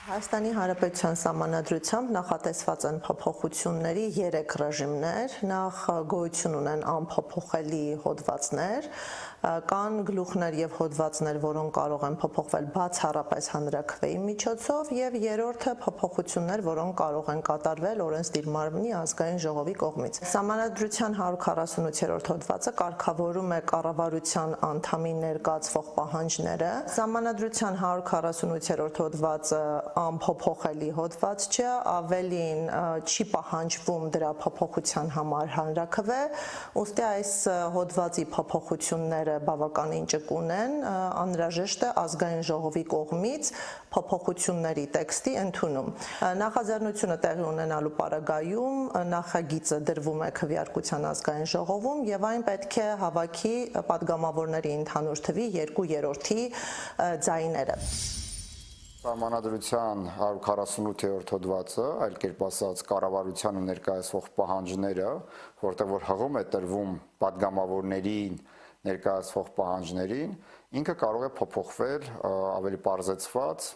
Հայաստանի Հանրապետության Սահմանադրությամբ նախատեսված են փոփոխությունների 3 ռեժիմներ, նախ գոյություն ունեն անփոփոխելի հոդվածներ, կան գլուխներ եւ հոդվածներ, որոնք կարող են փոփոխվել բացառապես հանրաքվեի միջոցով, եւ երրորդը փոփոխություններ, որոնք կարող են կատարվել օրենսդիր մարմնի ազգային ժողովի կողմից։ Սահմանադրության 148-րդ հոդվածը կարգավորում է կառավարության անդամի ներկայացվող պահանջները։ Սահմանադրության 148-րդ հոդվածը անփոփոխելի հոդված չէ, ավելին չի պահանջվում դրա փոփոխության համար հանրաքվե, ուստի այս հոդվածի փոփոխությունները բավականին ճկուն են, անհրաժեշտ է ազգային ժողովի կողմից փոփոխությունների տեքստի ընդունում։ Նախաձեռնությունը տեղի ունենալու պարագայում նախագիծը դրվում է քվեարկության ազգային ժողովում եւ այն պետք է հավաքի падգամավորների ընդհանուր թվի 2/3 ձայները։ Սահմանադրության 148-րդ հոդվածը, այլ կերպ ասած, կառավարությանը ներկայացվող պահանջները, որտեղ որ հղում է տրվում падգամավորներին ներկայացվող պահանջներին, ինքը կարող է փոփոխվել ավելի պարզեցված,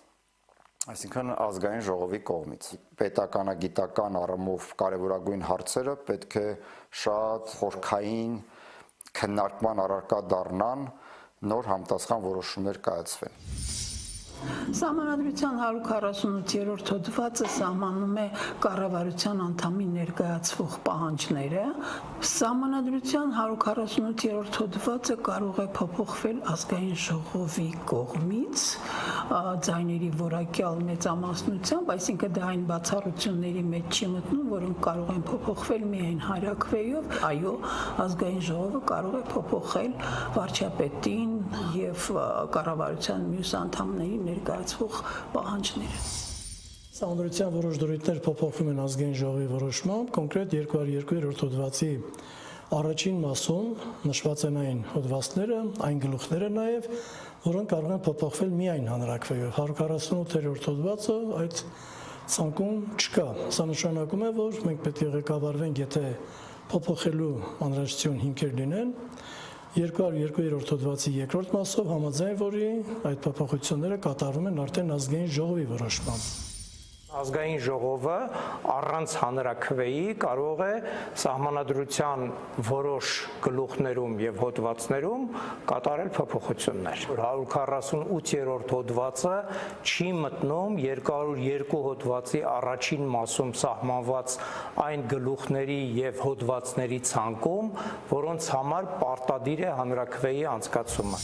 այսինքն ազգային ժողովի կողմից։ Պետականագիտական առումով կարևորագույն հարցերը պետք է շատ խորքային քննարկման առարկա դառնան, նոր համտասխան որոշումներ կայացվեն։ Սահմանադրության 148-րդ հոդվածը սահմանում է կառավարության անդամի ներկայացվող պահանջները։ Սահմանադրության 148-րդ հոդվածը կարող է փոփոխվել ազգային ժողովի կողմից ձայների որակյալ մեծամասնությամբ, այսինքն դա այն բացառությունների մեջ չի մտնում, որոնք կարող են փոփոխվել միայն հանրաքվեով։ Այո, ազգային ժողովը կարող է փոփոխել վարչապետին եւ կառավարության մյուս անդամների ներկայացվող պահանջները։ Սահմանադրության որոշ դրույթներ փոփոխվում են ազգային ժողովի որոշմամբ, կոնկրետ 202-րդ հոդվածի առաջին մասում նշված են այն հոդվածները, այն գլուխները նաև, որոնք կարող են փոփոխվել միայն հանրաքվեով։ 148-րդ հոդվածը այդ ցանկում չկա։ Սա նշանակում է, որ մենք պետք է ղեկավարվենք, եթե փոփոխելու անհրաժեշտություն հիմքեր լինեն, 202-րդ հոդվածի երկրորդ մասով համաձայն, որի այդ փոփոխությունները կատարվում են արդեն ազգային ժողովի որոշմամբ։ Ազգային ժողովը առանց հանրաքվեի կարող է սահմանադրության որոշ գլուխներում եւ հոդվածներում կատարել փոփոխություններ։ 148-րդ հոդվածը չի մտնում 202 հոդվածի առաջին մասում սահմանված այն գլուխների եւ հոդվածների ցանկում, որոնց համար պարտադիր է հանրաքվեի անցկացումը։